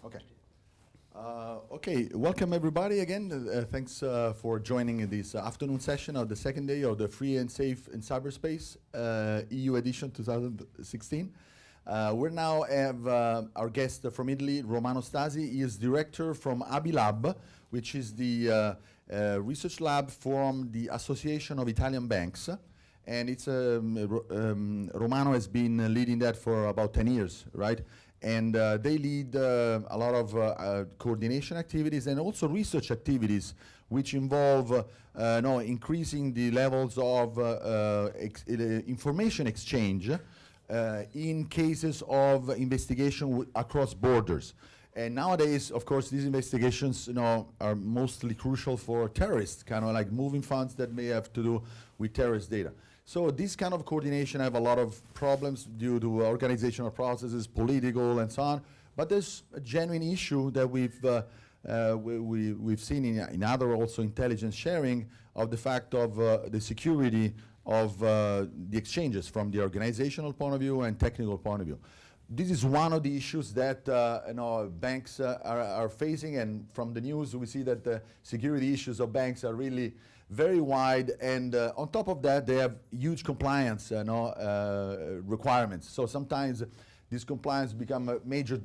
Okay. Okay, welcome everybody again. Thanks for joining this afternoon session of the second day of the Free and Safe in Cyberspace EU edition 2016. We now have our guest from Italy, Romani Stasi. He is director from ABI-Lab, which is the research lab from the Association of Italian Banks. And it's Romano has been leading that for about 10 years, right? And they lead a lot of coordination activities and also research activities which involve increasing the levels of information exchange in cases of investigation across borders. And nowadays, of course, these investigations are mostly crucial for terrorists, kind of like moving funds that may have to do with terrorist data. So this kind of coordination have a lot of problems due to organizational processes, political and so on. But there's a genuine issue that we've seen in other also intelligence sharing of the fact of the security of the exchanges from the organizational point of view and technical point of view. This is one of the issues that banks are facing, and from the news we see that the security issues of banks are really very wide, and on top of that they have huge compliance requirements. So sometimes these compliance become major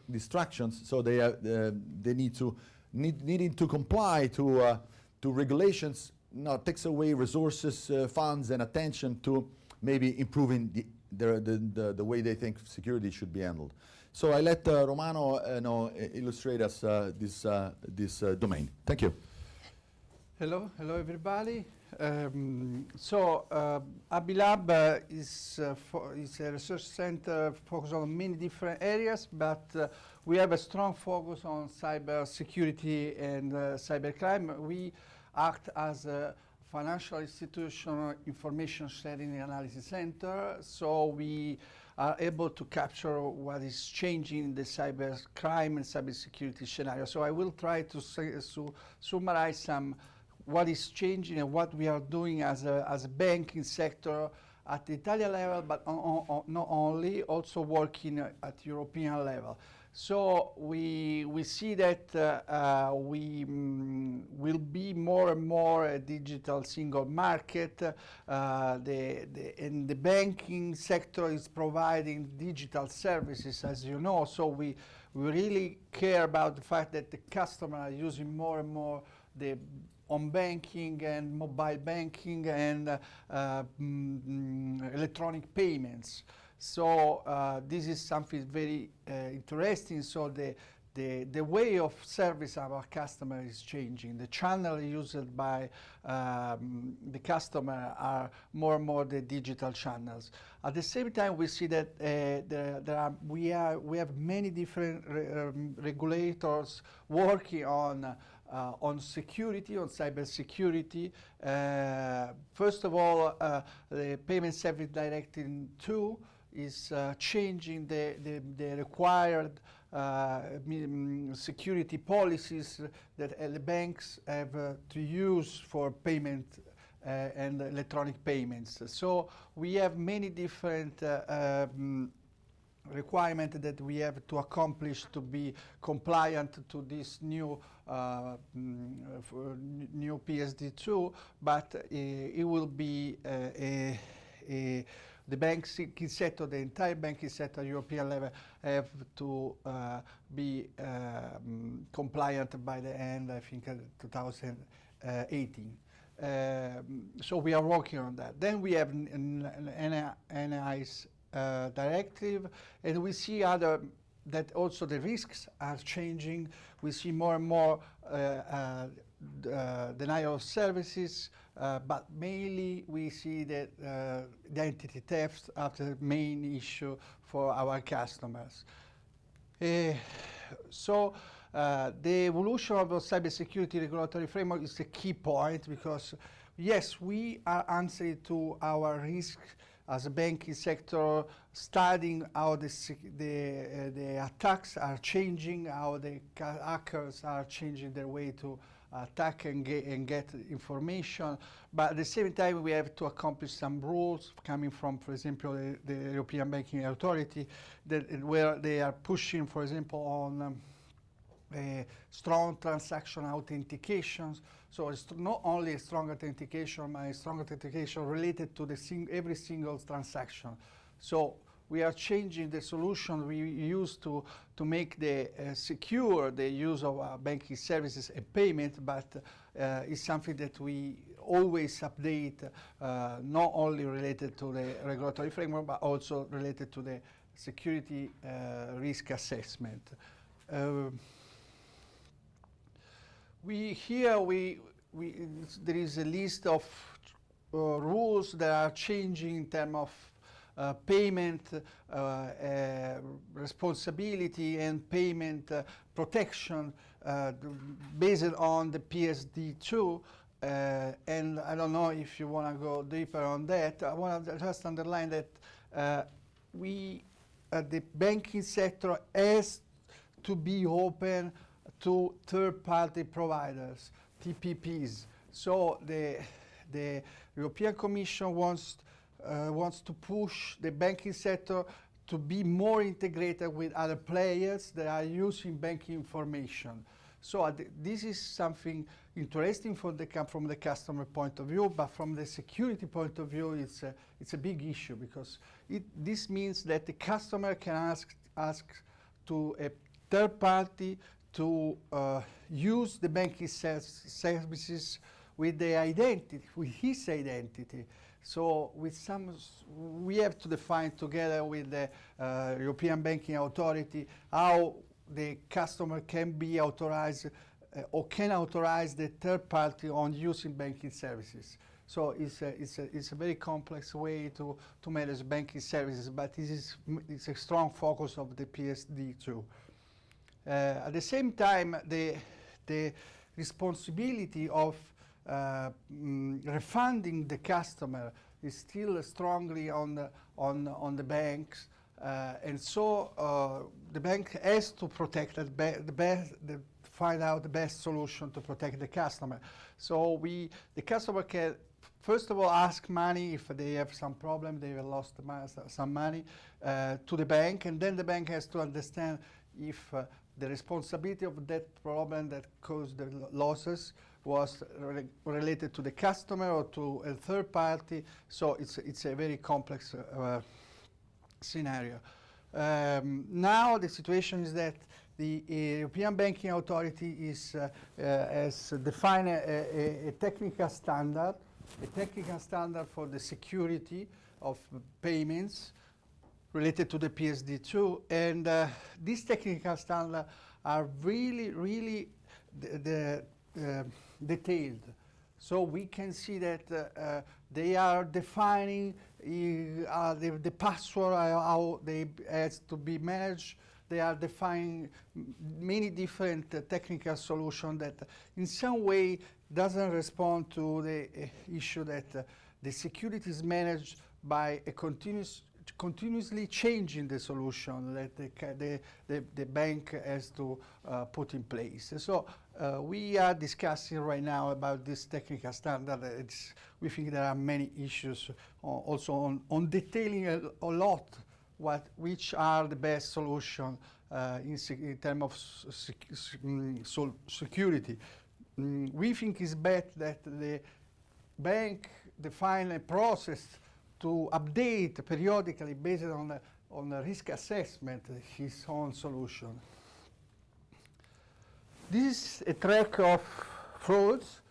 distractions, so they needing to comply to regulations takes away resources, funds and attention to maybe improving the way they think security should be handled. So I let Romano illustrate us this domain. Thank you. Hello everybody. ABI-Lab is a research center focused on many different areas, but we have a strong focus on cyber security and cybercrime. We act as a financial institution information sharing and analysis center, so we are able to capture what is changing in the cybercrime and cybersecurity scenario. So I will try to summarize what is changing and what we are doing as a banking sector at the Italian level, but not only, also working at European level. So we see that we will be more and more a digital single market. And the banking sector is providing digital services, as you know. So we really care about the fact that the customer are using more and more the on banking and mobile banking and electronic payments. So this is something very interesting. So the way of service of our customer is changing. The channel used by the customer are more and more the digital channels. At the same time, we see that we have many different regulators working on security, on cybersecurity. First of all, the Payment Service Directive 2 is changing the required security policies that the banks have to use for payment and electronic payments. So we have many different requirement that we have to accomplish to be compliant to this new new PSD2, but it will be the banking sector, the entire banking sector, European level, have to be compliant by the end, I think, 2018. So we are working on that. Then we have NIS directive, and we see that also the risks are changing. We see more and more denial of services, but mainly we see that identity theft are the main issue for our customers. So the evolution of the cybersecurity regulatory framework is a key point, because yes, we are answering to our risk as a banking sector, studying how the attacks are changing, how the hackers are changing their way to attack and get information. But at the same time, we have to accomplish some rules coming from, for example, the European Banking Authority, where they are pushing, for example, on strong transaction authentications. So it's not only a strong authentication, but a strong authentication related to the every single transaction. So we are changing the solution we use to make the secure the use of banking services and payment, but it's something that we always update, not only related to the regulatory framework, but also related to the security risk assessment. There is a list of rules that are changing in terms of payment responsibility and payment protection based on the PSD2. And I don't know if you want to go deeper on that. I want to just underline that the banking sector has to be open to third-party providers, TPPs. So the European Commission wants to push the banking sector to be more integrated with other players that are using banking information. So this is something interesting from the customer point of view, but from the security point of view, it's a big issue, because this means that the customer can ask to a third party to use the banking services with the identity, with his identity. So we have to define together with the European Banking Authority how the customer can be authorized or can authorize the third party on using banking services. So it's a very complex way to manage banking services, but it's a strong focus of the PSD2. At the same time, the responsibility of refunding the customer is still strongly on the banks, and so the bank has to protect find out the best solution to protect the customer. So the customer can first of all ask money if they have some problem, they have lost some money to the bank, and then the bank has to understand if the responsibility of that problem that caused the losses was related to the customer or to a third party. So it's a very complex scenario. Now the situation is that the European Banking Authority has defined a technical standard for the security of payments related to the PSD2, and these technical standards are really detailed. So we can see that they are defining the password, how they has to be managed. They are defining many different technical solutions that in some way doesn't respond to the issue that the security is managed by a continuously changing the solution that the bank has to put in place. So we are discussing right now about this technical standard. We think there are many issues also on detailing a lot which are the best solution in terms of security. We think it's better that the bank define a process to update periodically based on the risk assessment his own solution. This is a track of frauds.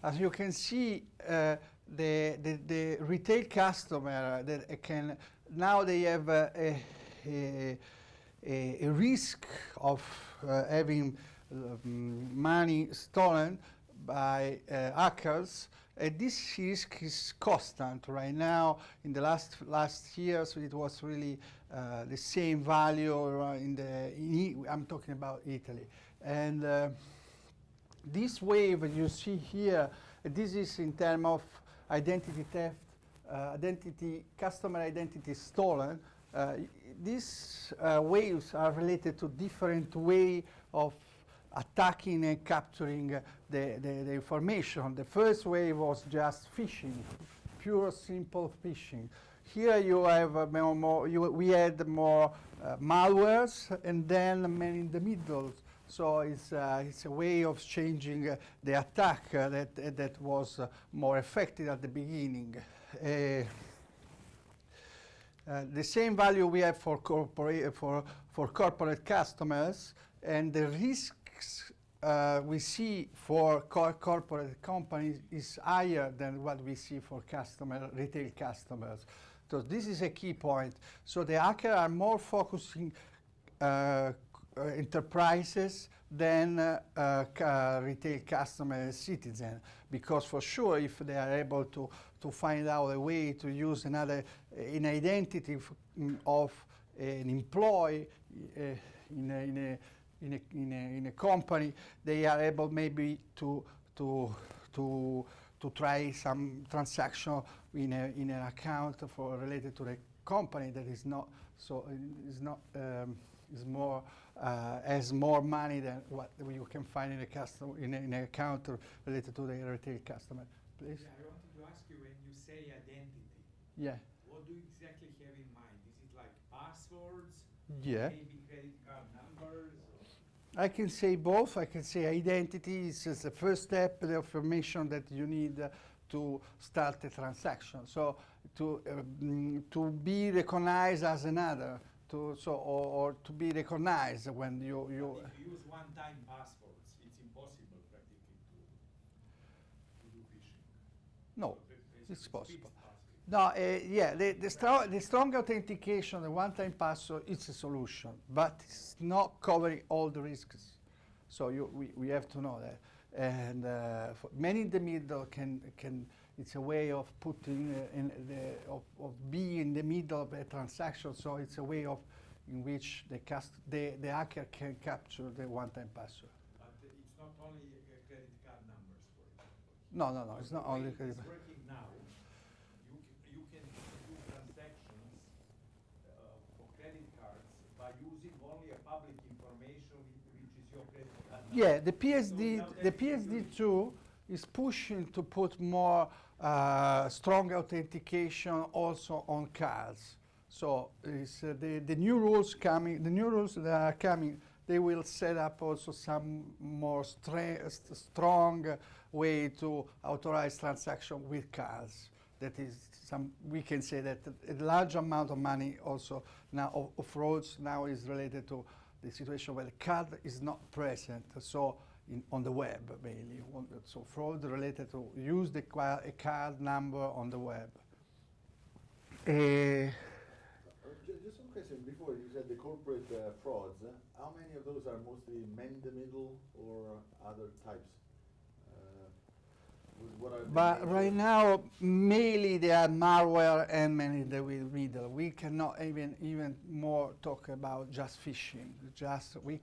As you can see, the retail customer that can now they have a risk of having money stolen by hackers. This risk is constant right now. In the last years, it was really the same value I'm talking about Italy. And this wave you see here, this is in terms of identity theft, customer identity stolen. These waves are related to different way of attacking and capturing the information. The first wave was just phishing, pure simple phishing. Here you have we had more malwares, and then in the middle, So it's a way of changing the attack that was more effective at the beginning. The same value we have for corporate customers, and the risks we see for corporate companies is higher than what we see for retail customers. So this is a key point. So the hackers are more focusing enterprises than retail customer citizen, because for sure if they are able to find out a way to use an identity of an employee in a company, they are able maybe to try some transaction in an account related to the company that is not is more has more money than what you can find in a customer in an account related to the retail customer. Please. Yeah, I wanted to ask you, when you say identity, Yeah. what do you exactly have in mind? Is it like passwords? Yeah. Maybe credit card numbers? I can say both. I can say identity is just the first step, the information that you need to start a transaction. So to be recognized as another, or to be recognized when you. If you use one-time passwords, it's impossible practically to do phishing. No, So it's basically possible. password. No, yeah, the strong authentication, the one-time password, it's a solution, but it's not covering all the risks. So we have to know that. And for many in the middle can it's a way of putting of being in the middle of a transaction. So it's a way of in which the hacker can capture the one-time password. But it's not only credit card numbers, for example. No, it's not The way only it credit. is working now, you can do transactions for credit cards by using only a public information, which is your credit card number. Yeah, the So PSD2 is pushing to put more strong authentication also on cards. So it's, the new rules coming, the new rules that are coming, they will set up also some more strong way to authorize transaction with cards. That is we can say that a large amount of money also now of frauds now is related to the situation where the card is not present. So on the web, mainly. So fraud related to use a card number on the web. Just one question. Before you said the corporate frauds, how many of those are mostly man-in-the-middle or other types? What are the But major- right now, mainly they are malware and man in the middle. We cannot even more talk about just phishing. We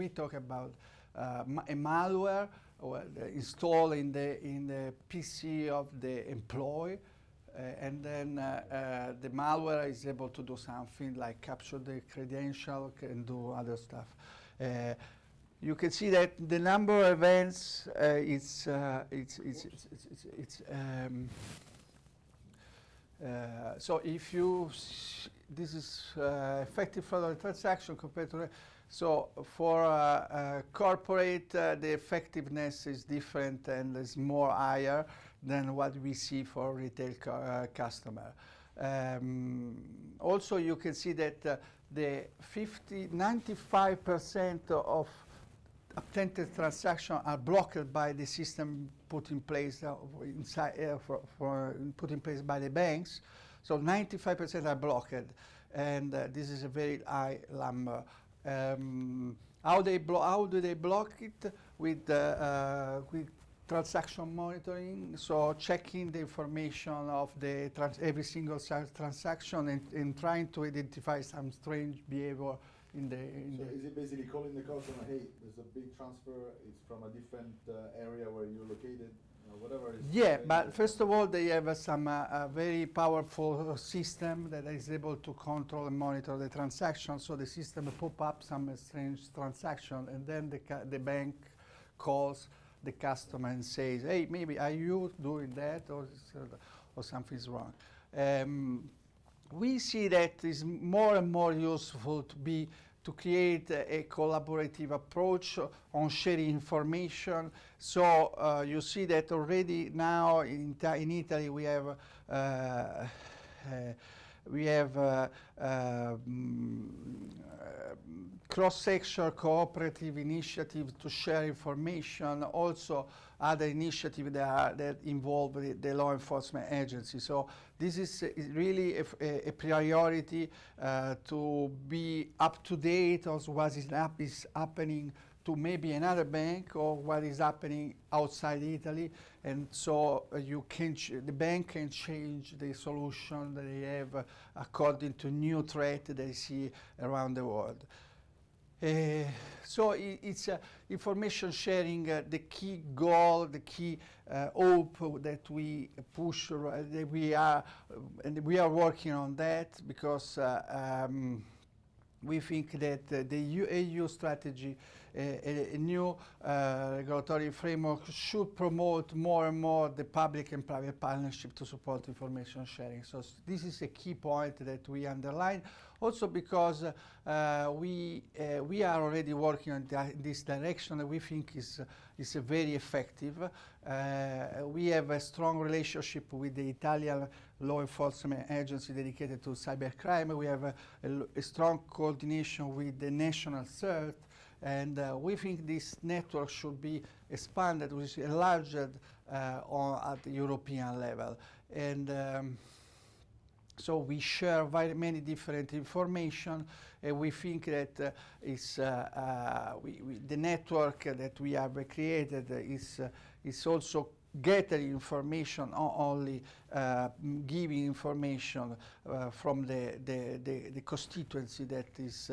talk about a malware installed in the PC of the employee, and then the malware is able to do something like capture the credential and do other stuff. You can see that the number of events so if you this is effective fraudulent transaction compared to so for corporate the effectiveness is different and is more higher than what we see for retail customer. Also you can see that the 95% of attempted transactions are blocked by the system put in place put in place by the banks. So 95% are blocked, and this is a very high number. How do they block it? With transaction monitoring, so checking the information of the every single transaction and trying to identify some strange behavior in the. So is it basically calling the customer, hey, there's a big transfer, it's from a different area where you're located, whatever it is? Yeah, but first of all, they have some very powerful system that is able to control and monitor the transaction. So the system pop up some strange transaction, and then the bank calls the customer and says, hey, maybe are you doing that, or something's wrong. We see that it's more and more useful to create a collaborative approach on sharing information. So you see that already now in Italy we have cross-sector cooperative initiative to share information, also other initiatives that involve the law enforcement agency. So this is really a priority to be up to date on what is happening to maybe another bank or what is happening outside Italy, and so the bank can change the solution that they have according to new threat they see around the world. So it's information sharing, the key goal, the key hope that we push, that we are working on that, because we think that the EU strategy, a new regulatory framework, should promote more and more the public and private partnership to support information sharing. So this is a key point that we underline. Also because we are already working on this direction, and we think is very effective. We have a strong relationship with the Italian law enforcement agency dedicated to cybercrime. We have a strong coordination with the national CERT, and we think this network should be expanded, enlarged at the European level. And so we share very many different information, and we think that the network that we have created is also gathering information, not only giving information from the constituency that is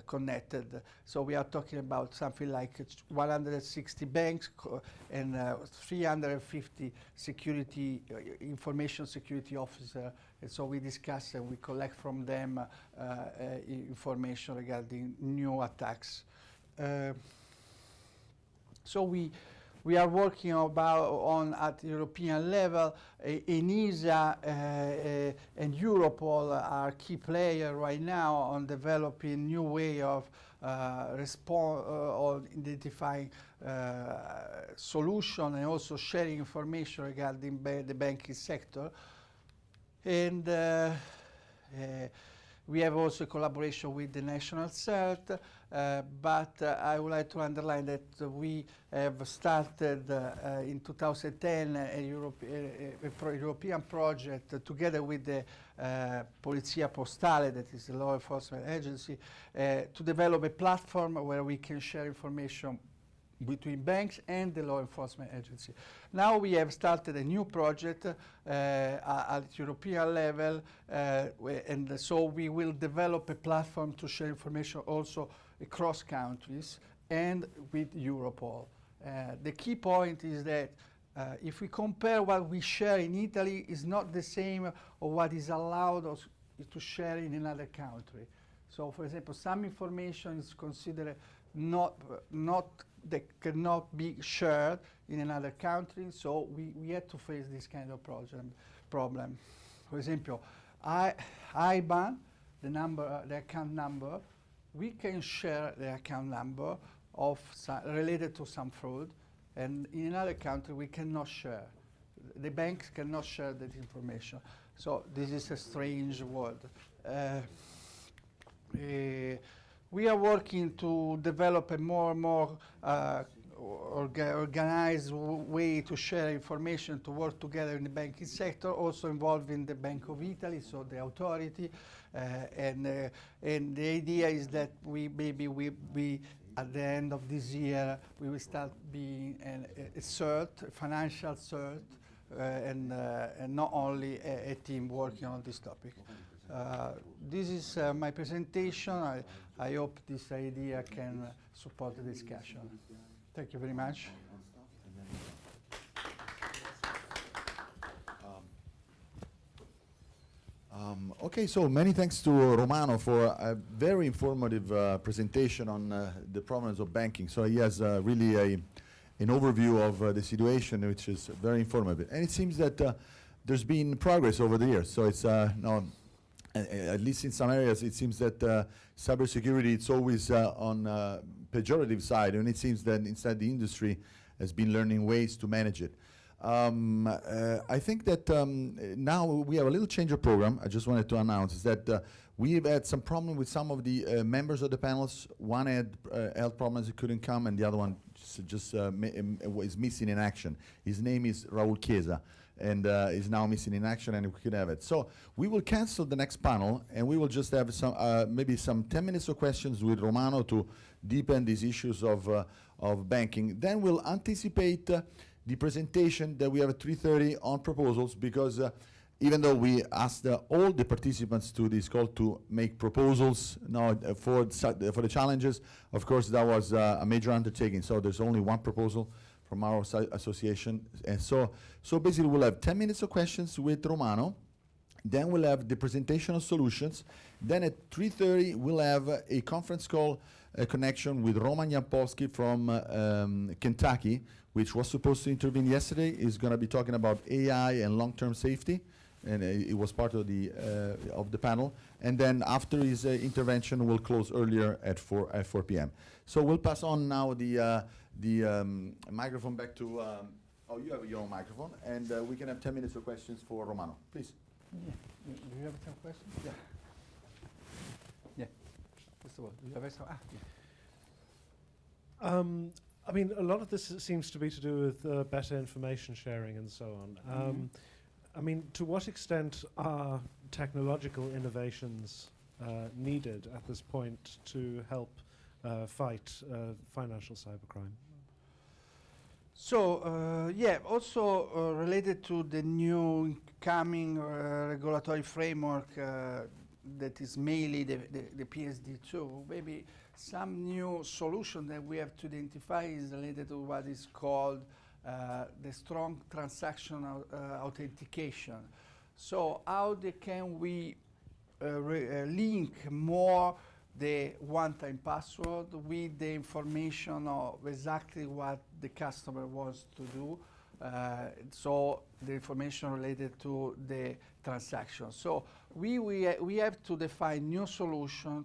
connected. So we are talking about something like 160 banks and 350 information security officers. And so we discuss and we collect from them information regarding new attacks. So we are working at European level. ENISA and Europol are key players right now on developing new way of or identifying solution, and also sharing information regarding the banking sector. And we have also collaboration with the national CERT, but I would like to underline that we have started in 2010 a European project together with the Polizia Postale, that is the law enforcement agency, to develop a platform where we can share information between banks and the law enforcement agency. Now we have started a new project at European level, and so we will develop a platform to share information also across countries and with Europol. The key point is that if we compare what we share in Italy, is not the same of what is allowed us to share in another country. So, for example, some information is considered that cannot be shared in another country, so we had to face this kind of problem. For example, IBAN, the account number, we can share the account number related to some fraud, and in another country we cannot share. The banks cannot share that information. So this is a strange world. We are working to develop a more and more organized way to share information, to work together in the banking sector, also involving the Bank of Italy, so the authority. And the idea is that we at the end of this year, we will start being a CERT, a financial CERT, and not only a team working on this topic. This is my presentation. I hope this idea can support the discussion. Thank you very much. Okay, so many thanks to Romano for a very informative presentation on the problems of banking. So he has really an overview of the situation, which is very informative. And it seems that there's been progress over the years. So it's now at least in some areas, it seems that cybersecurity, it's always on pejorative side, and it seems that instead the industry has been learning ways to manage it. I think that now we have a little change of program. I just wanted to announce is that we've had some problem with some of the members of the panels. One had health problems, he couldn't come, and the other one just is missing in action. His name is Raul Chiesa, and is now missing in action, and we could have it. So we will cancel the next panel, and we will just have some maybe some 10 minutes of questions with Romano to deepen these issues of banking. Then we'll anticipate the presentation that we have at 3:30 on proposals, because even though we asked all the participants to this call to make proposals now for the challenges, of course that was a major undertaking. So there's only one proposal from our association, and so basically we'll have 10 minutes of questions with Romano. Then we'll have the presentation of solutions. Then at 3:30 we'll have a conference call, a connection with Roman Jampolsky from Kentucky, which was supposed to intervene yesterday. Is going to be talking about AI and long-term safety, and it was part of the panel. And then after his intervention, we'll close earlier at 4 p.m. So we'll pass on now the microphone back to. Oh, you have your own microphone, and we can have 10 minutes of questions for Romano, please. Yeah. Do you have some questions? Yeah. Yeah. First of all, do you have some? Yeah. I mean, a lot of this seems to be to do with better information sharing and so on. I mean, to what extent are technological innovations needed at this point to help fight financial cybercrime? So, yeah, also related to the new coming regulatory framework that is mainly the PSD2, maybe some new solution that we have to identify is related to what is called the strong transactional authentication. So how can we link more the one-time password with the information of exactly what the customer wants to do, so the information related to the transaction. So we have to define new solution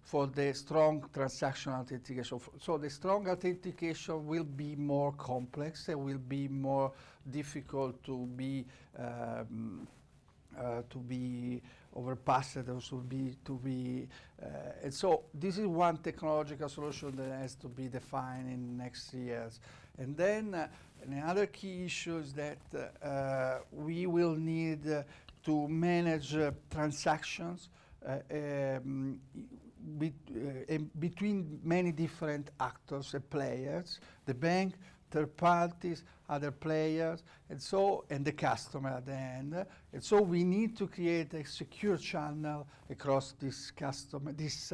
for the strong transactional authentication. So the strong authentication will be more complex. It will be more difficult to be overpassed, also and so this is one technological solution that has to be defined in next years. And then another key issue is that we will need to manage transactions between many different actors and players, the bank, third parties, other players, and the customer at the end. And so we need to create a secure channel across these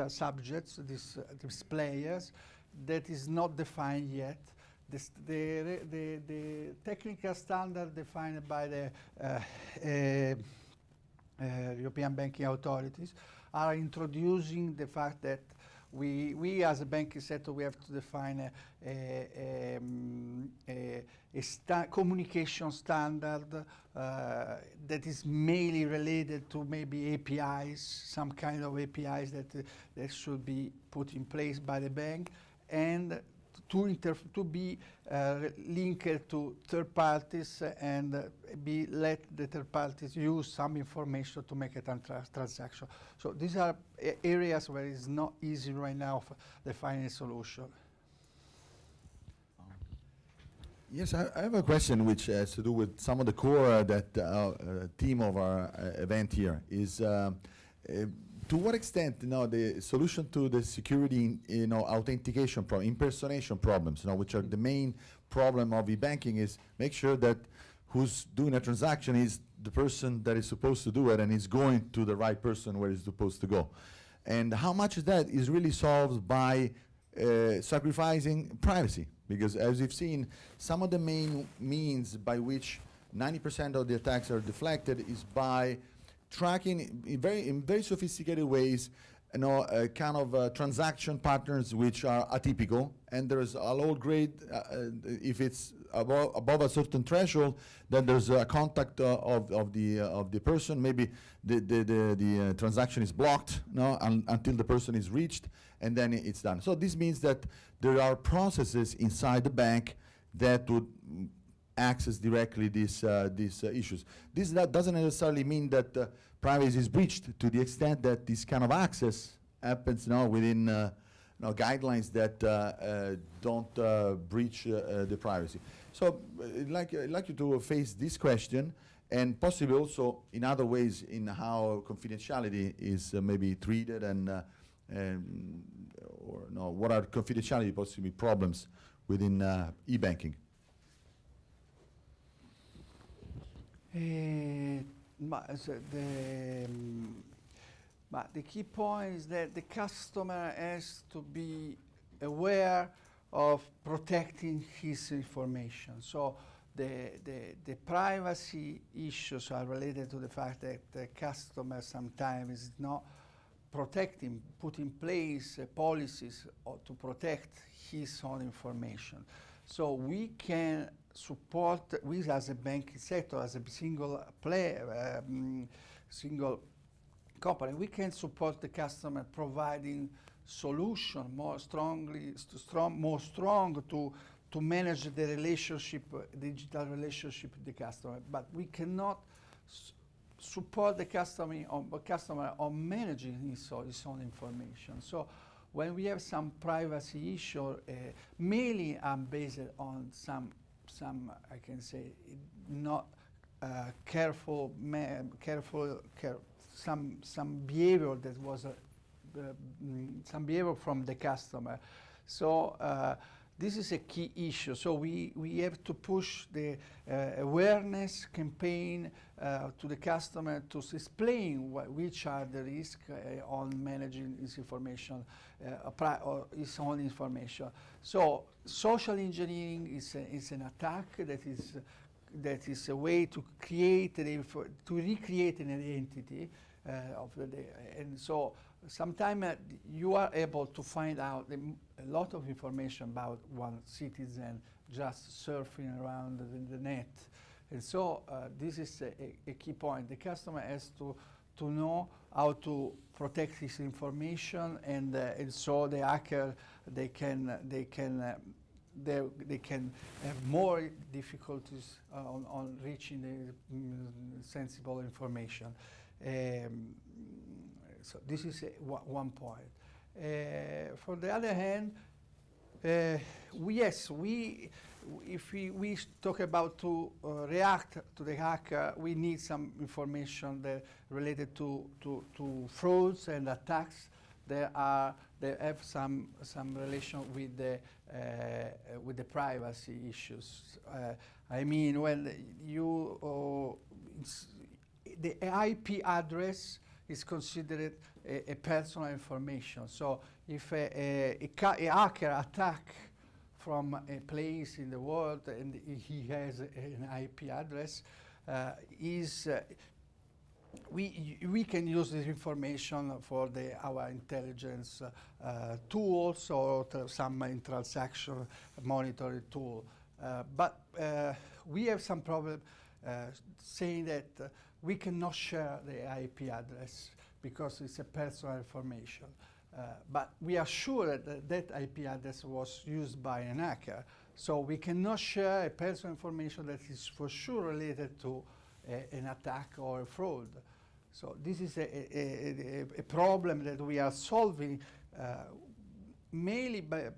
subjects, these players, that is not defined yet. The technical standard defined by the European banking authorities are introducing the fact that we as a banking sector, we have to define a communication standard that is mainly related to maybe APIs, some kind of APIs that should be put in place by the bank, and to be linked to third parties and let the third parties use some information to make a transaction. So these are areas where it's not easy right now for defining a solution. Yes, I have a question which has to do with some of the core theme of our event here is to what extent, the solution to the security, authentication problem, impersonation problems, which are the main problem of e-banking, is make sure that who's doing a transaction is the person that is supposed to do it and is going to the right person where it's supposed to go. And how much of that is really solved by sacrificing privacy? Because as we've seen, some of the main means by which 90% of the attacks are deflected is by tracking in very sophisticated ways kind of transaction patterns which are atypical, and there's a low grade. If it's above a certain threshold, then there's a contact of the person. Maybe the transaction is blocked, until the person is reached, and then it's done. So this means that there are processes inside the bank that would access directly these issues. This doesn't necessarily mean that privacy is breached to the extent that this kind of access happens within guidelines that don't breach the privacy. So I'd like you to face this question, and possibly also in other ways in how confidentiality is maybe treated, and what are confidentiality possibly problems within e-banking. But the key point is that the customer has to be aware of protecting his information. So the privacy issues are related to the fact that the customer sometimes is not protecting, put in place policies to protect his own information. So we can support, we as a banking sector, as a single player, single company, we can support the customer providing solution more strong to manage the relationship, digital relationship with the customer. But we cannot support the customer on managing his own information. So when we have some privacy issue, mainly I'm based on some I can say not careful some behavior that was some behavior from the customer. So this is a key issue. So we have to push the awareness campaign to the customer to explain which are the risks on managing his information, or his own information. So social engineering is an attack that is a way to create to recreate an identity of the and so sometimes you are able to find out a lot of information about one citizen just surfing around the net. And so this is a key point. The customer has to know how to protect his information, and so the hacker they can have more difficulties on reaching the sensible information. So this is one point. For the other hand, if we talk about to react to the hacker, we need some information that related to frauds and attacks. They have some relation with the privacy issues. I mean, when the IP address is considered a personal information. So if a hacker attack from a place in the world and he has an IP address, we can use this information for our intelligence tools or some transaction monitoring tool. But we have some problem saying that we cannot share the IP address because it's a personal information. But we are sure that IP address was used by an hacker. So we cannot share a personal information that is for sure related to an attack or a fraud. So this is a problem that we are solving mainly by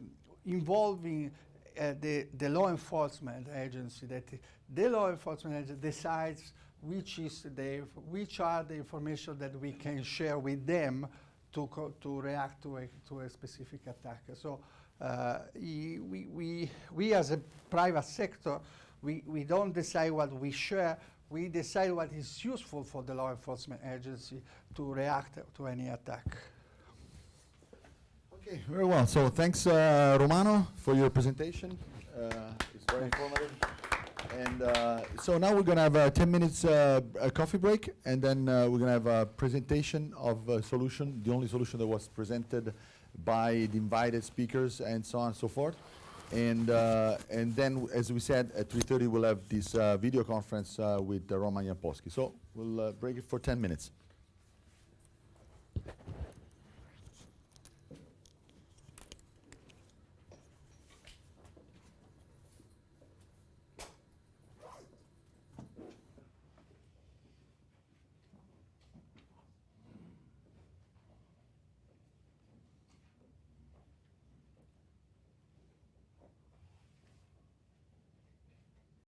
involving the law enforcement agency. That the law enforcement agency decides which are the information that we can share with them to react to a specific attack. So we as a private sector, we don't decide what we share. We decide what is useful for the law enforcement agency to react to any attack. Okay, very well. So thanks, Romano, for your presentation. It's very informative. And so now we're going to have a 10 minutes a coffee break, and then we're going to have a presentation of a solution, the only solution that was presented by the invited speakers, and so on and so forth. And then, as we said, at 3:30 we'll have this video conference with Romani Stasi. So we'll break it for 10 minutes.